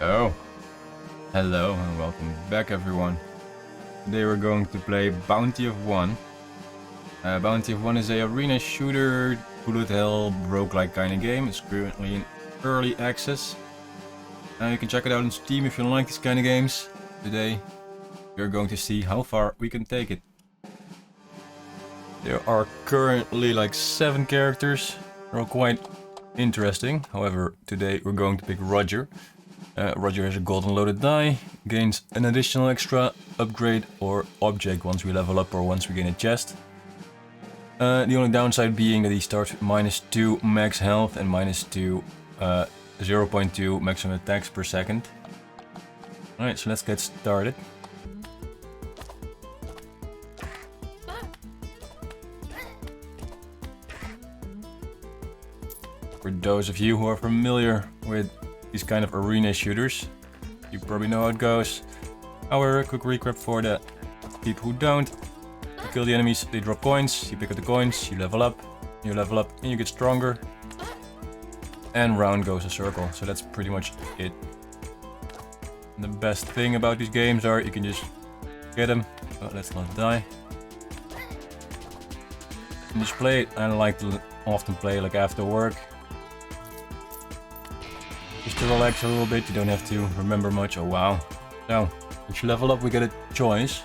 Oh, hello and welcome back everyone. Today we're going to play Bounty of One. Bounty of One is a arena shooter, bullet hell, roguelike kind of game. It's currently in early access. You can check it out on Steam if you like these kind of games. Today we're going to see how far we can take it. There are currently like 7 characters. They're all quite interesting. However, today we're going to pick Roger. Roger has a golden loaded die, gains an additional extra upgrade or object once we level up or once we gain a chest. The only downside being that he starts with -2 max health and -2 0.2 maximum attacks per second. Alright, so let's get started. For those of you who are familiar with these kind of arena shooters, you probably know how it goes. However, a quick recap for the people who don't. You kill the enemies, they drop coins, you pick up the coins, you level up, and you get stronger. And round goes a circle, so that's pretty much it. And the best thing about these games are you can just get them. Oh, let's not die. And just play it. I like to often play like after work. Just to relax a little bit, you don't have to remember much. Oh wow. So, once you level up we get a choice.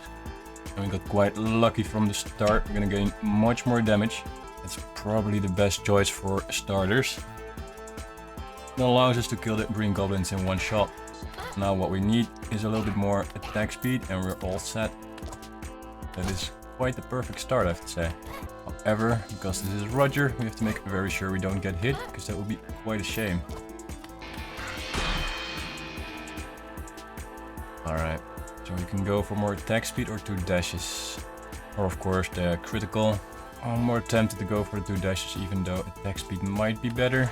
And we got quite lucky from the start. We're gonna gain much more damage. That's probably the best choice for starters. It allows us to kill the green goblins in one shot. Now what we need is a little bit more attack speed and we're all set. That is quite the perfect start, I have to say. However, because this is Roger, we have to make very sure we don't get hit, because that would be quite a shame. Alright, so we can go for more attack speed or 2 dashes. Or of course the critical. I'm more tempted to go for the 2 dashes even though attack speed might be better.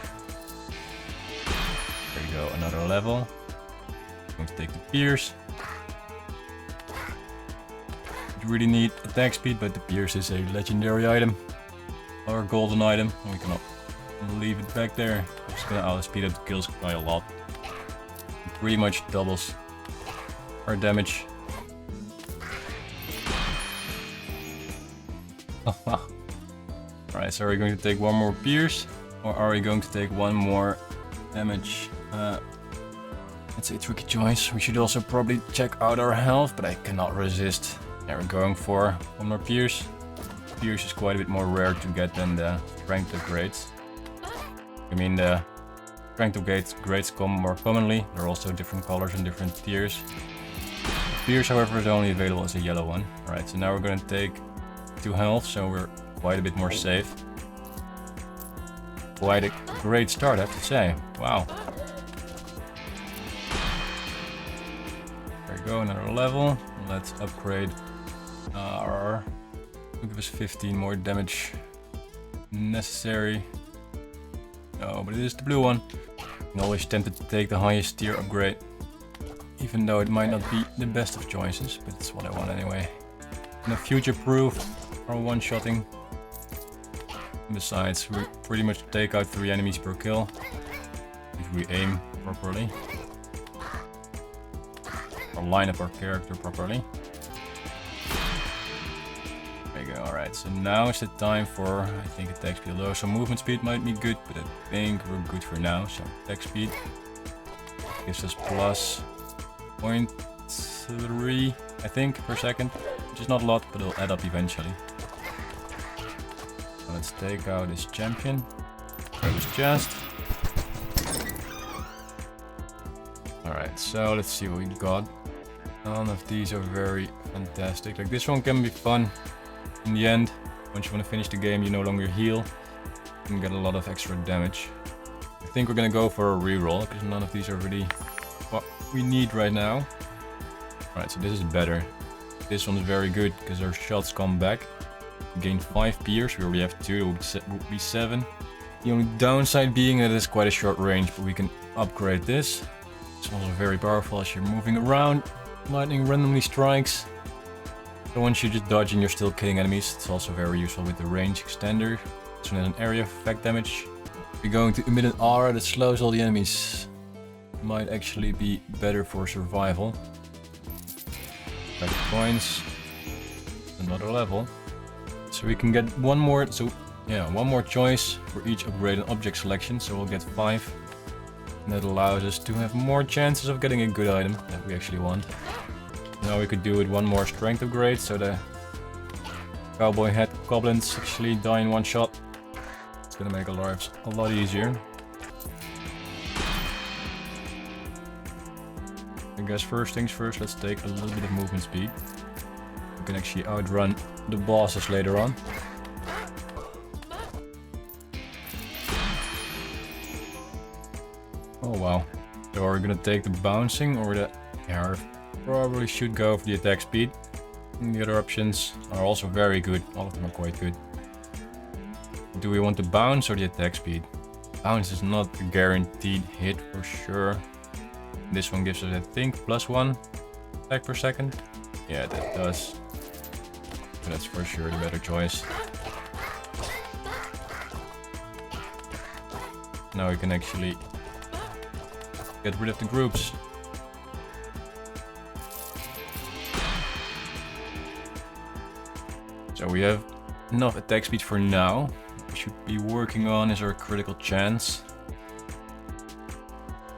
There you go, another level. I'm going to take the pierce. You really need attack speed, but the pierce is a legendary item. Or golden item. We cannot leave it back there. I'm just gonna speed up the kills by a lot. It pretty much doubles our damage. Alright, so are we going to take one more pierce? Or are we going to take one more damage? It's a tricky choice. We should also probably check out our health, but I cannot resist. Yeah, we're going for one more pierce. Pierce is quite a bit more rare to get than the strength upgrades. I mean, the strength upgrades come more commonly. They're also different colors and different tiers. Pierce, however, is only available as a yellow one. Alright, so now we're going to take 2 health, so we're quite a bit more safe. Quite a great start, I have to say. Wow. There we go, another level. Let's upgrade our... Give us 15 more damage necessary. No, but it is the blue one. I'm always tempted to take the highest tier upgrade. Even though it might not be the best of choices, but it's what I want anyway. And a future-proof or one-shotting. Besides, we pretty much take out 3 enemies per kill. If we aim properly. Or line up our character properly. There you go, alright. So now is the time for, I think attack speed low. So movement speed might be good, but I think we're good for now. So attack speed gives us plus 0.3, I think, per second, which is not a lot, but it'll add up eventually. So let's take out this champion. Grab his chest. Alright, so let's see what we got. None of these are very fantastic. Like this one can be fun in the end. Once you want to finish the game, you no longer heal. You can get a lot of extra damage. I think we're gonna go for a reroll, because none of these are really what we need right now. Alright, so this is better. This one is very good because our shots come back. We gain 5 pierce, we already have 2, it would be 7. The only downside being that it's quite a short range, but we can upgrade this. It's also very powerful as you're moving around. Lightning randomly strikes. So once you just dodge and you're still killing enemies, it's also very useful with the range extender. So there's an area of effect damage. We're going to emit an aura that slows all the enemies. might actually be better for survival. Back coins, another level. So we can get one more, one more choice for each upgraded object selection, so we'll get 5. And that allows us to have more chances of getting a good item that we actually want. Now we could do with one more strength upgrade, so the cowboy head goblins actually die in one shot. It's gonna make our lives a lot easier. I guess first things first, let's take a little bit of movement speed. We can actually outrun the bosses later on. Oh wow. So are we gonna take the bouncing or the... Yeah, probably should go for the attack speed. And the other options are also very good. All of them are quite good. Do we want the bounce or the attack speed? Bounce is not a guaranteed hit for sure. This one gives us, I think, +1 attack per second. Yeah, that does. So that's for sure the better choice. Now we can actually get rid of the groups. So we have enough attack speed for now. What we should be working on is our critical chance.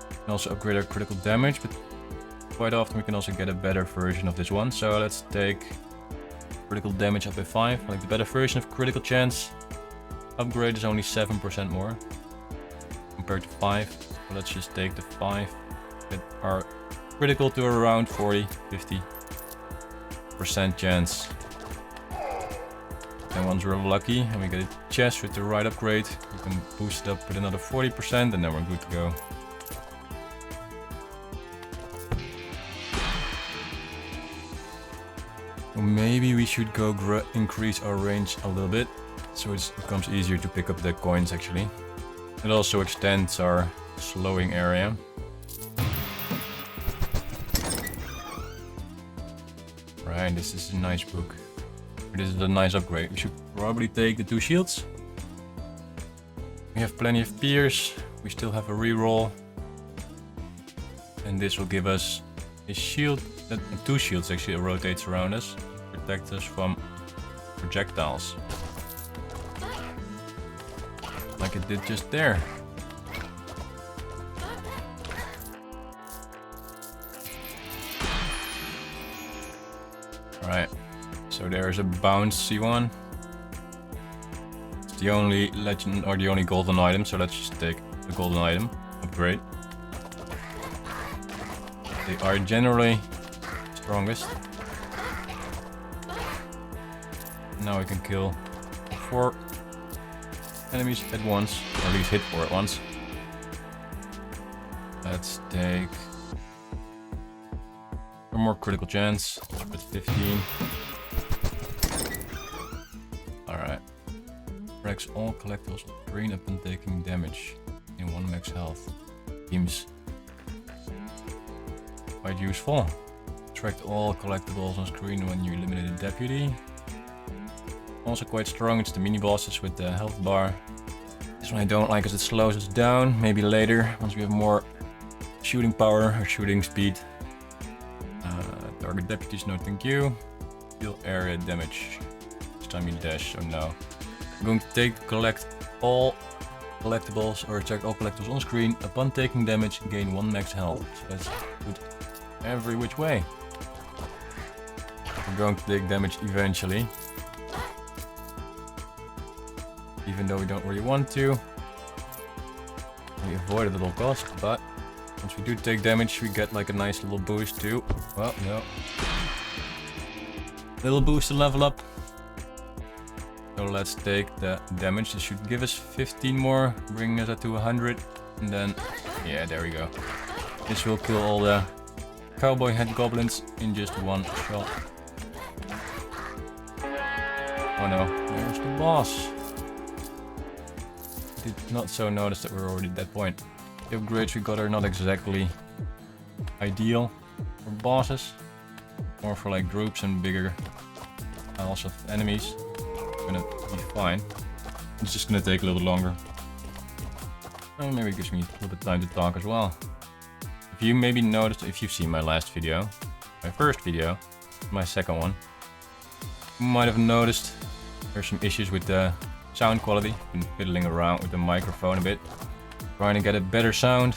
We can also upgrade our critical damage, but quite often we can also get a better version of this one. So let's take critical damage up by 5. Like the better version of critical chance upgrade is only 7% more compared to 5. So let's just take the 5. Get our critical to around 40-50% chance. And once we're lucky and we get a chest with the right upgrade, we can boost it up with another 40% and then we're good to go. Maybe we should go increase our range a little bit, so it becomes easier to pick up the coins actually. It also extends our slowing area. Right, this is a nice book. This is a nice upgrade. We should probably take the 2 shields. We have plenty of peers. We still have a reroll. And this will give us a shield, 2 shields actually, that rotates around us. Protect us from projectiles. Like it did just there. Alright. So there's a bouncy one. It's the only legend or the only golden item, so let's just take the golden item. Upgrade. They are generally strongest. Now we can kill 4 enemies at once, or at least hit 4 at once. Let's take one more critical chance with 15. Alright. Breaks all collectibles on screen upon taking damage in 1 max health. Seems quite useful. Subtract all collectibles on screen when you eliminate a deputy. Also quite strong, it's the mini bosses with the health bar. This one I don't like because it slows us down. Maybe later, once we have more shooting power or shooting speed. Target deputies, no thank you. Deal area damage. This time you dash, so no. I'm going to collect all collectibles, or check all collectibles on screen. Upon taking damage, gain 1 max health. So that's good every which way. We're going to take damage eventually. Even though we don't really want to. We avoid it at all costs, but once we do take damage, we get like a nice little boost too. Well, no. Little boost to level up. So let's take the damage. This should give us 15 more, bringing us up to 100. And then, yeah, there we go. This will kill all the cowboy head goblins in just 1 shot. Oh no, there's the boss. Did not so notice that we're already at that point. The upgrades we got are not exactly ideal for bosses, more for like groups and bigger piles of enemies. Gonna be fine. It's just gonna take a little longer. And maybe it gives me a little bit of time to talk as well. you maybe noticed, if you've seen my last video, my first video, my second one, you might have noticed there's some issues with the sound quality. Been fiddling around with the microphone a bit, trying to get a better sound.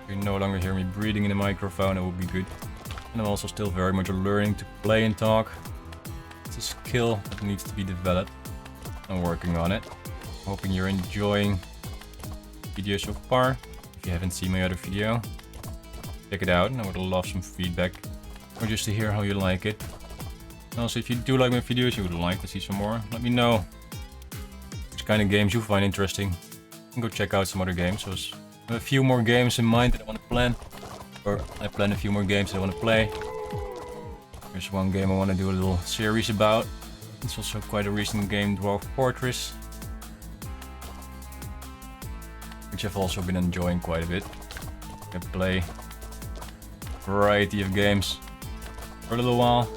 You no longer hear me breathing in the microphone, it would be good. And I'm also still very much learning to play and talk. It's a skill that needs to be developed. I'm working on it. Hoping you're enjoying the video so far. If you haven't seen my other video, check it out, and I would love some feedback, or just to hear how you like it. And also, if you do like my videos, you would like to see some more, let me know which kind of games you find interesting. You can go check out some other games. So I have a few more games in mind that I want to plan, or I plan a few more games that I want to play. There's one game I want to do a little series about. It's also quite a recent game, Dwarf Fortress, which I've also been enjoying quite a bit. I play a variety of games for a little while,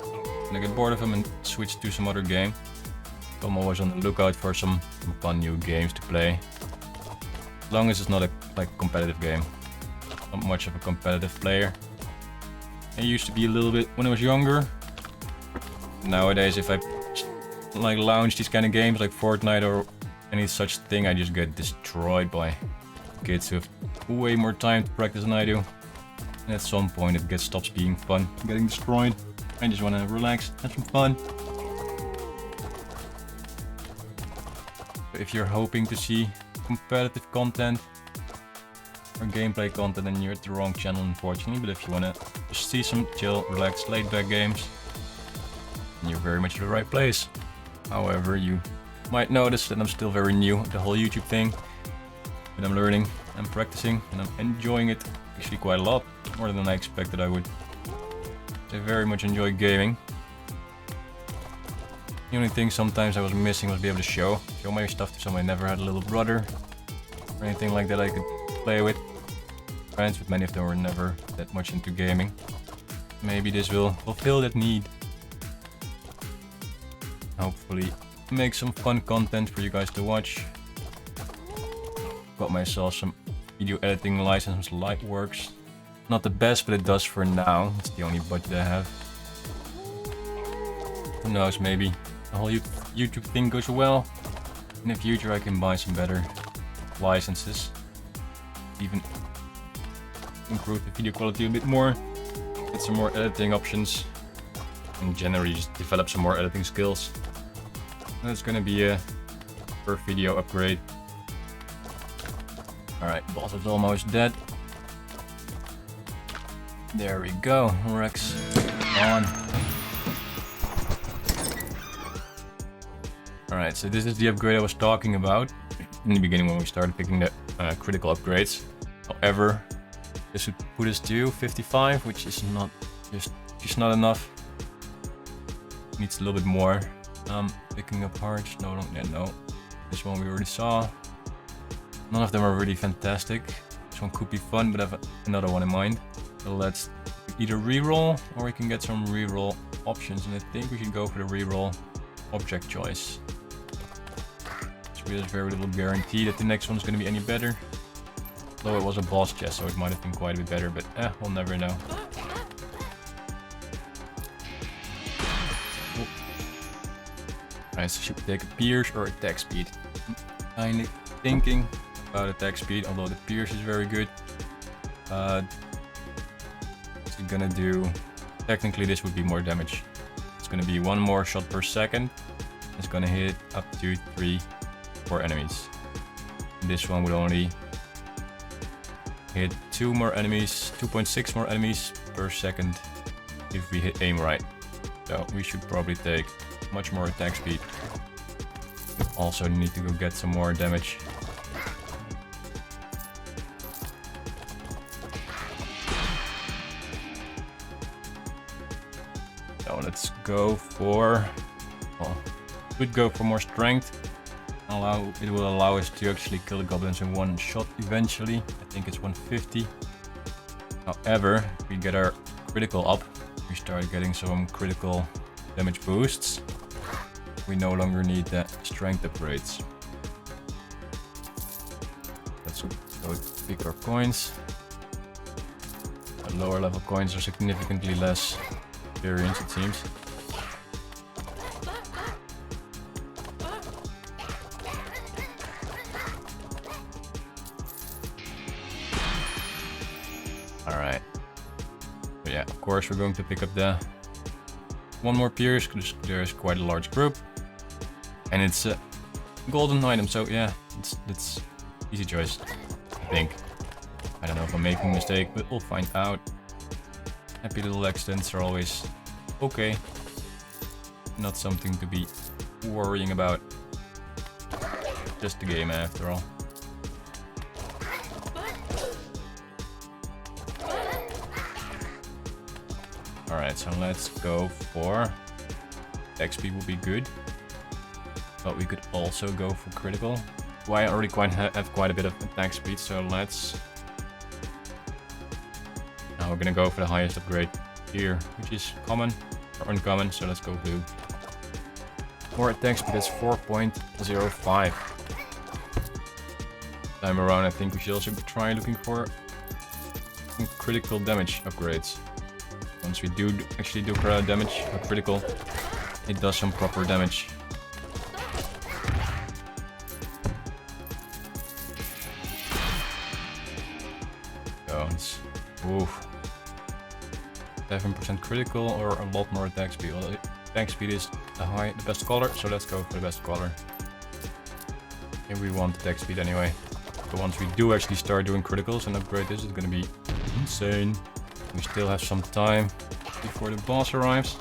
and I get bored of them and switch to some other game. So I'm always on the lookout for some fun new games to play. As long as it's not a competitive game. Not much of a competitive player. I used to be a little bit when I was younger. Nowadays, if I launch these kind of games like Fortnite or any such thing, I just get destroyed by kids who have way more time to practice than I do. And at some point it stops being fun, getting destroyed. I just want to relax, have some fun. If you're hoping to see competitive content or gameplay content, then you're at the wrong channel, unfortunately. But if you want to just see some chill, relaxed, laid-back games, then you're very much in the right place. However, you might notice that I'm still very new at the whole YouTube thing. But I'm learning, I'm practicing, and I'm enjoying it actually quite a lot, more than I expected I would. I very much enjoy gaming. The only thing sometimes I was missing was be able to show my stuff to someone. I never had a little brother or anything like that I could play with. Friends, but many of them were never that much into gaming. Maybe this will fulfill that need. Hopefully make some fun content for you guys to watch. Got myself some video editing license, Lightworks. Not the best, but it does for now. It's the only budget I have. Who knows, maybe the whole YouTube thing goes well. In the future I can buy some better licenses. Even improve the video quality a bit more. Get some more editing options. And generally just develop some more editing skills. That's gonna be a per video upgrade. Alright, boss is almost dead. There we go, Rex on. Alright, so this is the upgrade I was talking about in the beginning when we started picking the critical upgrades. However, this would put us to 55, which is not just not enough. Needs a little bit more. Picking up hearts, no. This one we already saw. None of them are really fantastic. This one could be fun, but I have another one in mind. So let's either reroll, or we can get some reroll options, and I think we should go for the reroll object choice. So there's very little guarantee that the next one is going to be any better. Though it was a boss chest, so it might have been quite a bit better, but we'll never know. Alright, so should we take a pierce or attack speed? I'm kinda thinking about attack speed, although the pierce is very good. What's it gonna do? Technically this would be more damage. It's gonna be 1 more shot per second. It's gonna hit up to 3-4 enemies. This one would only hit 2 more enemies, 2.6 more enemies per second if we aim right. So we should probably take much more attack speed. Also need to go get some more damage. So let's go for, well, could go for more strength. It will allow us to actually kill the goblins in 1 shot eventually. I think it's 150. However, if we get our critical up, we start getting some critical damage boosts. We no longer need the strength upgrades. Let's go pick our coins. lower level coins are significantly less experience, it seems. Alright. But yeah, of course we're going to pick up the one more pierce, because there's quite a large group. And it's a golden item, so yeah, it's easy choice, I think. I don't know if I'm making a mistake, but we'll find out. Happy little accidents are always okay. Not something to be worrying about. Just the game after all. Alright, so let's go for... XP will be good. But we could also go for critical. Well, I already have quite a bit of attack speed, so let's... Now we're gonna go for the highest upgrade here, which is common or uncommon, so let's go blue. More attack speed, that's 4.05. Time around, I think we should also try looking for some critical damage upgrades. Once we do actually do damage or critical, it does some proper damage. Oof. 7% critical or a lot more attack speed. Well, attack speed is the best color, so let's go for the best color. Here we want attack speed anyway. But once we do actually start doing criticals and upgrade this, it's gonna be insane. We still have some time before the boss arrives.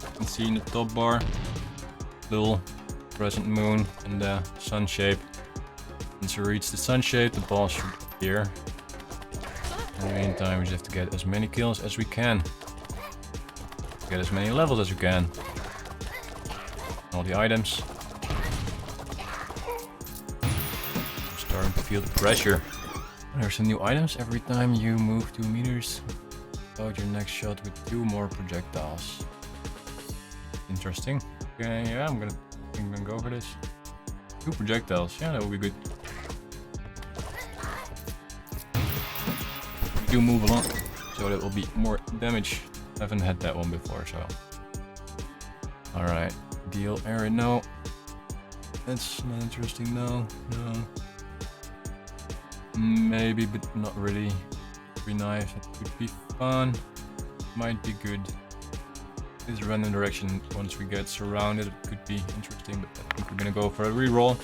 You can see in the top bar, little crescent moon and the sun shape. Once we reach the sun shape, the boss should appear. In the meantime, we just have to get as many kills as we can. Get as many levels as we can. All the items. I'm starting to feel the pressure. There's some new items. Every time you move 2 meters, load your next shot with 2 more projectiles. Interesting. Okay, yeah, I'm gonna go for this. 2 projectiles. Yeah, that would be good. Do move a lot, so that will be more damage. I haven't had that one before, so. Alright, deal area, no. That's not interesting, no. Maybe, but not really. 3 knives, that could be fun. Might be good. This random direction, once we get surrounded, it could be interesting, but I think we're gonna go for a reroll.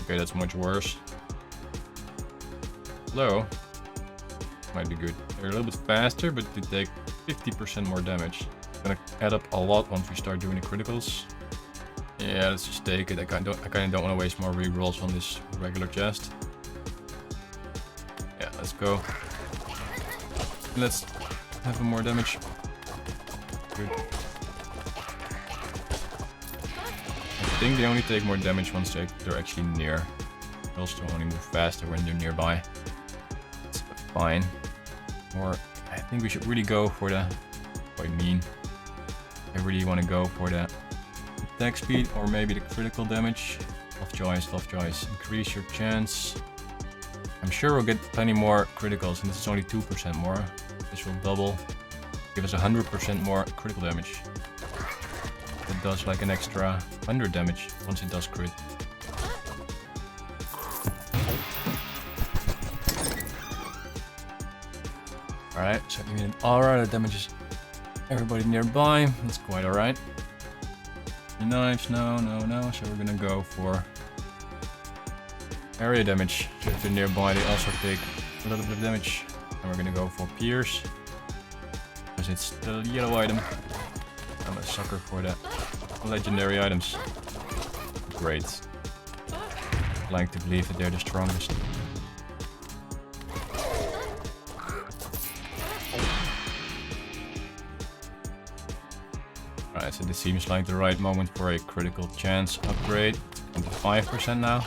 Okay, that's much worse. Low. Might be good. They're a little bit faster, but they take 50% more damage. It's gonna add up a lot once we start doing the criticals. Yeah, let's just take it. I kind of don't want to waste more rerolls on this regular chest. Yeah, let's go. Let's have more damage. Good. I think they only take more damage once they're actually near. They also only move faster when they're nearby. It's fine. Or I think we should really go for the... Quite mean. I really want to go for the attack speed or maybe the critical damage. Love choice. Increase your chance. I'm sure we'll get plenty more criticals, and this is only 2% more. This will double. Give us 100% more critical damage. It does like an extra 100 damage once it does crit. Alright, so even an aura that damages everybody nearby. That's quite alright. Knives, no. So we're gonna go for area damage. So if they're nearby, they also take a little bit of damage. And we're gonna go for pierce. Because it's the yellow item. I'm a sucker for the legendary items. Great. I like to believe that they're the strongest. Alright, so this seems like the right moment for a critical chance upgrade. 25% now.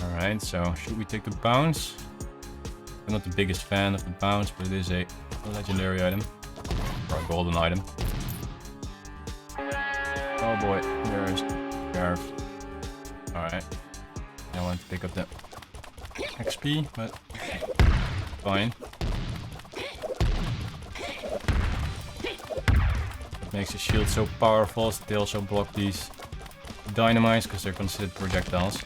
Alright, so should we take the bounce? I'm not the biggest fan of the bounce, but it is a legendary item. Or a golden item. Oh boy, there's Garf. Alright. I want to pick up the XP, but fine. What makes the shield so powerful is that they also block these dynamites because they're considered projectiles.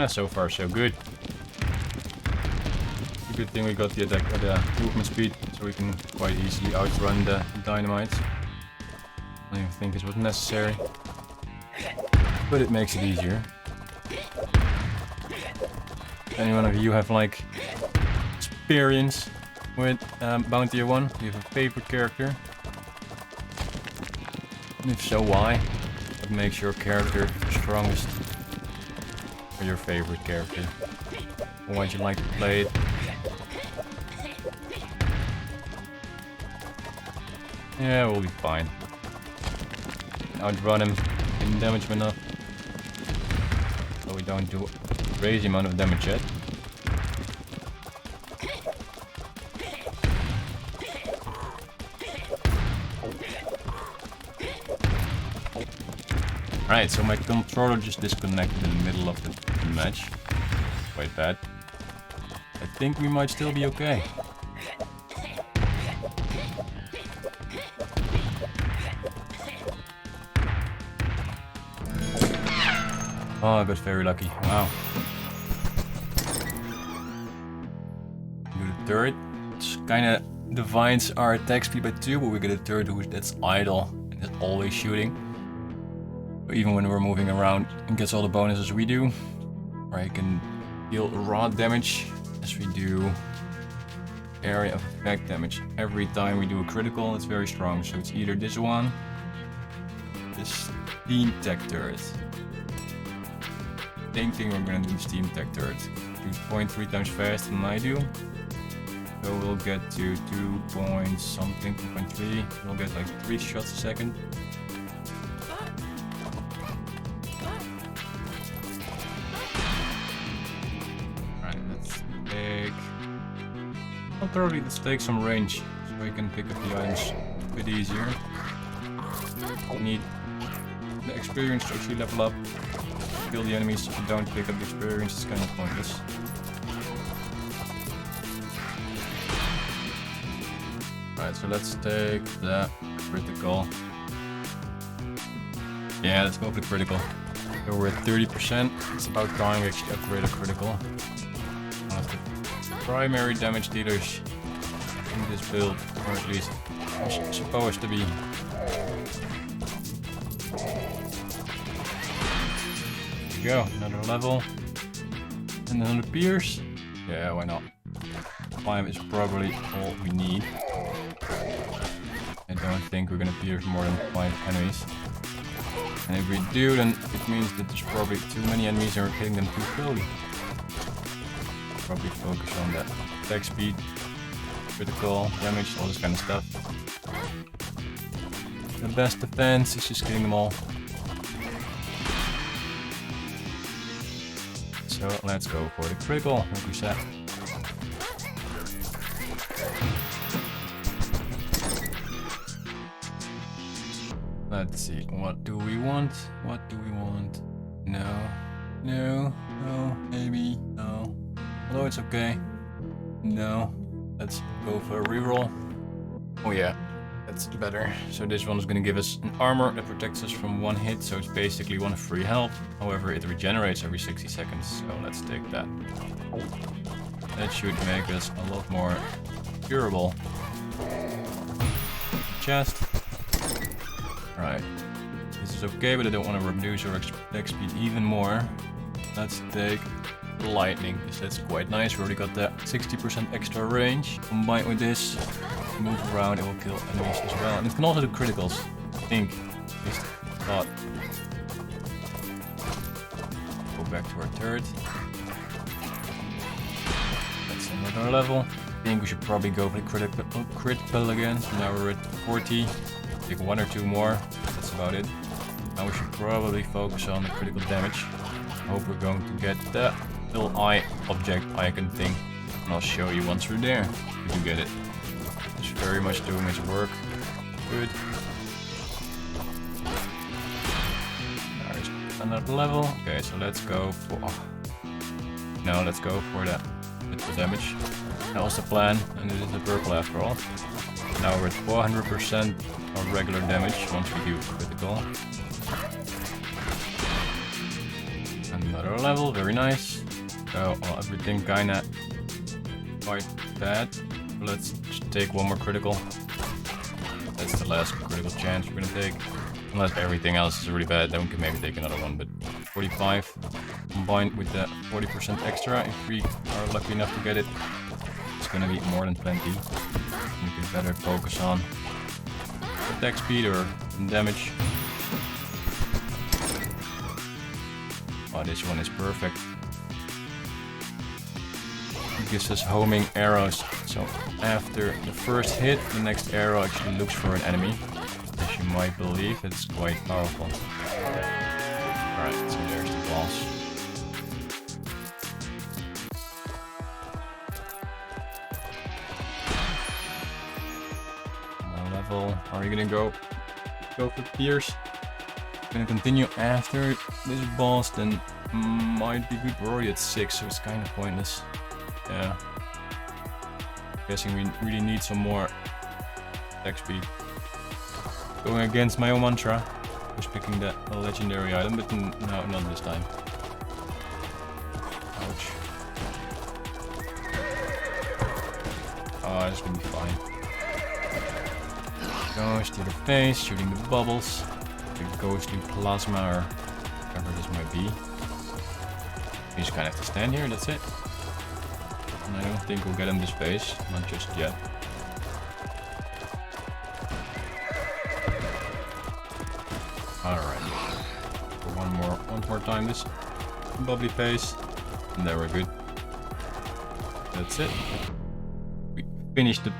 So far so good. It's a good thing we got the attack or the movement speed, so we can quite easily outrun the dynamites. I don't even think this was necessary, but it makes it easier. If any one of you have like experience with Bounty 1, do you have a favorite character? And if so, why? What makes your character strongest? Or your favorite character? Why'd you like to play it? Yeah, we'll be fine. Outrun him in damage enough. So we don't do a crazy amount of damage yet. Alright, so my controller just disconnected in the middle of the match. Quite bad. I think we might still be okay. Oh, I got very lucky. Wow. Do the turret. It's kinda divides our attack speed by 2, but we get a turret that's idle and is always shooting. Even when we're moving around and gets all the bonuses we do. Or I can deal raw damage as we do area of effect damage. Every time we do a critical, it's very strong. So it's either this one, this steam tech turret. Same thing, we're gonna do the steam tech turret. 2.3 times faster than I do. So we'll get to 2 point something, 2.3. We'll get like 3 shots a second. Thoroughly, let's take some range so we can pick up the items a bit easier. We need the experience to actually level up. Kill the enemies. If you don't pick up the experience, it's kind of pointless. Right, so let's take the critical. Yeah, let's go for the critical. So we're at 30%. It's about time we actually upgrade a critical. Primary damage dealers in this build, or at least supposed to be. There we go, another level. And another pierce. Yeah, why not? 5 is probably all we need. I don't think we're gonna pierce more than 5 enemies. And if we do, then it means that there's probably too many enemies and we're hitting them too slowly. Probably focus on that attack speed, critical damage, all this kind of stuff. The best defense is just killing them all. So let's go for the critical, like we said. Let's see, what do we want? What do we want? No, no, no, maybe, no. Although it's okay. No. Let's go for a reroll. Oh yeah, that's better. So this one is going to give us an armor that protects us from 1 hit, so it's basically 1 free health. However, it regenerates every 60 seconds, so let's take that. That should make us a lot more durable. Chest. Right. This is okay, but I don't want to reduce our attack speed even more. Let's take lightning, because that's quite nice. We already got that 60% extra range. Combined with this, move around, it will kill enemies as well. And it can also do criticals, I think. At least I thought. Go back to our turret. That's another level. I think we should probably go for the critical again. So now we're at 40. Take 1 or 2 more. That's about it. Now we should probably focus on the critical damage. hope we're going to get the little eye object icon thing. And I'll show you once we're there. We do get it. It's very much doing its work. Good. There's another level. Okay, so let's go for... No, let's go for that critical damage. That was the plan, and it is the purple after all. Now we're at 400% of regular damage once we do critical. Another level, very nice. So, well, everything kinda quite bad. Let's just take one more critical. That's the last critical chance we're gonna take. Unless everything else is really bad, then we can maybe take another one. But 45 combined with the 40% extra, if we are lucky enough to get it, it's gonna be more than plenty. We can better focus on attack speed or damage. Oh, this one is perfect. It gives us homing arrows. So after the first hit, the next arrow actually looks for an enemy. As you might believe, it's quite powerful. Alright, so there's the boss. Are you gonna go for Pierce? Gonna continue after this boss, then might be good. We're already at 6, so it's kind of pointless. Yeah. Guessing we really need some more attack speed. Going against my own mantra, just picking that legendary item, but no, not this time. Ouch. Oh, it's gonna be fine. Goes to the face, shooting the bubbles, the ghostly plasma or whatever this might be. You just kind of have to stand here, that's it. And I don't think we'll get him this phase, not just yet. Alright. One more time this bubbly phase, and there we're good. That's it. We finished the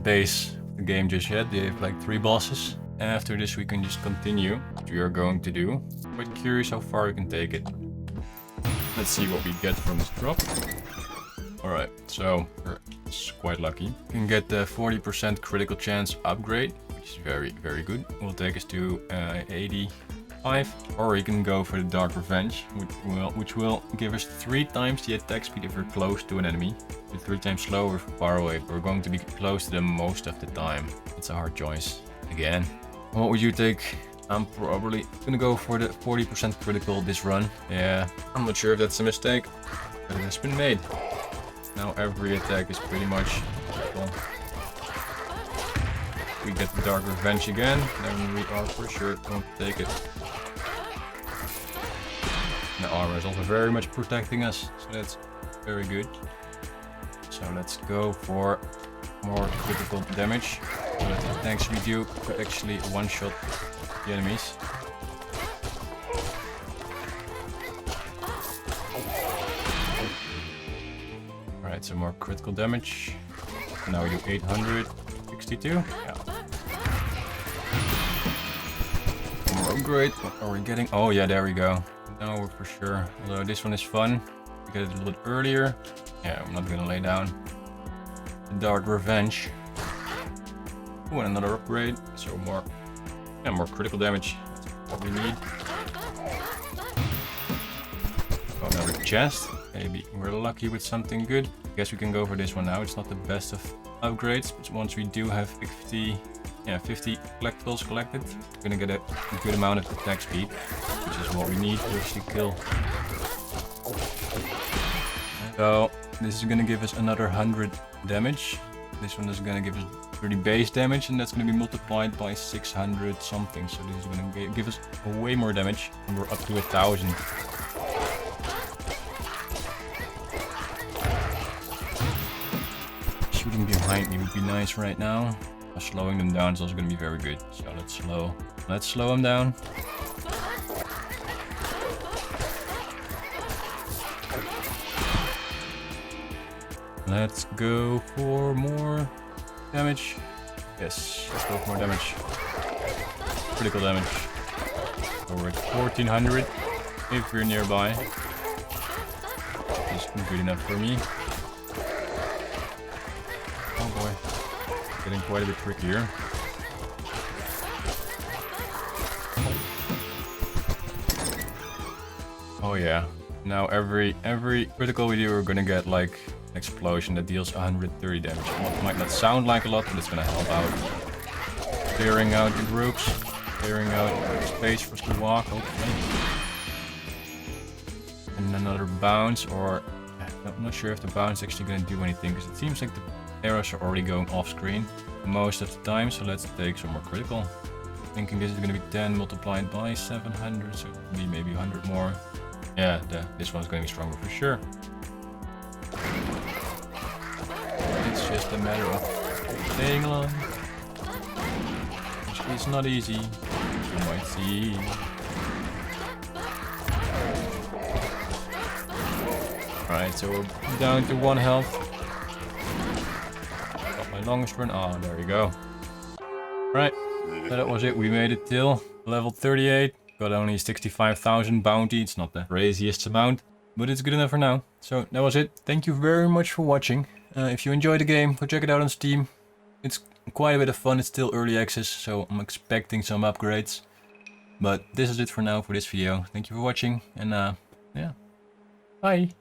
base the game just yet. They have like 3 bosses. After this we can just continue, which we are going to do. Quite curious how far we can take it. Let's see what we get from this drop. Alright, so we're quite lucky. We can get the 40% critical chance upgrade, which is very, very good. Will take us to 85. Or you can go for the Dark Revenge, which will give us 3 times the attack speed if we're close to an enemy. 3 times slower from far away, but we're going to be close to them most of the time. It's a hard choice. Again. What would you take? I'm probably gonna go for the 40% critical this run. Yeah, I'm not sure if that's a mistake, but it has been made. Now every attack is pretty much critical. We get the Dark Revenge again, then we are for sure going to take it. The armor is also very much protecting us, so that's very good. So let's go for more critical damage. So that the attacks we do could actually one-shot the enemies. Alright, so more critical damage. Now we do 862. Yeah. Oh great, what are we getting? Oh yeah, there we go. Now we're for sure. Although this one is fun. We get it a little bit earlier. Yeah, I'm not gonna lay down. Dark Revenge. Ooh, and another upgrade. So more critical damage. That's what we need. Oh, another chest. Maybe we're lucky with something good. I guess we can go for this one now. It's not the best of upgrades, but once we do have 50 collectibles collected, we're gonna get a good amount of attack speed, which is what we need to actually kill. So this is gonna give us another 100 damage. This one is gonna give us 30 base damage, and that's gonna be multiplied by 600 something. So this is gonna give us way more damage, and we're up to 1000. Shooting behind me would be nice right now. Slowing them down is also gonna be very good. So let's slow them down. Let's go for more damage. Yes, let's go for more damage. Critical damage. So we're at 1400. if you're nearby. It's good enough for me. Oh boy, getting quite a bit trickier. Oh yeah, now every critical we do, we're gonna get like an explosion that deals 130 damage. Well, it might not sound like a lot, but it's gonna help out. Clearing out the groups, clearing out space for us to walk. Okay. And another bounce, or I'm not sure if the bounce is actually gonna do anything, because it seems like the arrows are already going off screen most of the time. So let's take some more critical. Thinking this is gonna be 10 multiplied by 700, so maybe 100 more. Yeah, this one's going to be stronger for sure. It's just a matter of staying alive, which is not easy, you might see. Alright, so we're down to 1 health. Got my longest run. Oh, there you go. Right, so that was it. We made it till level 38. Got only 65,000 bounty. It's not the craziest amount, but it's good enough for now. So that was it. Thank you very much for watching. If you enjoyed the game, go check it out on Steam. It's quite a bit of fun. It's still early access, so I'm expecting some upgrades. But this is it for now for this video. Thank you for watching, and yeah, bye.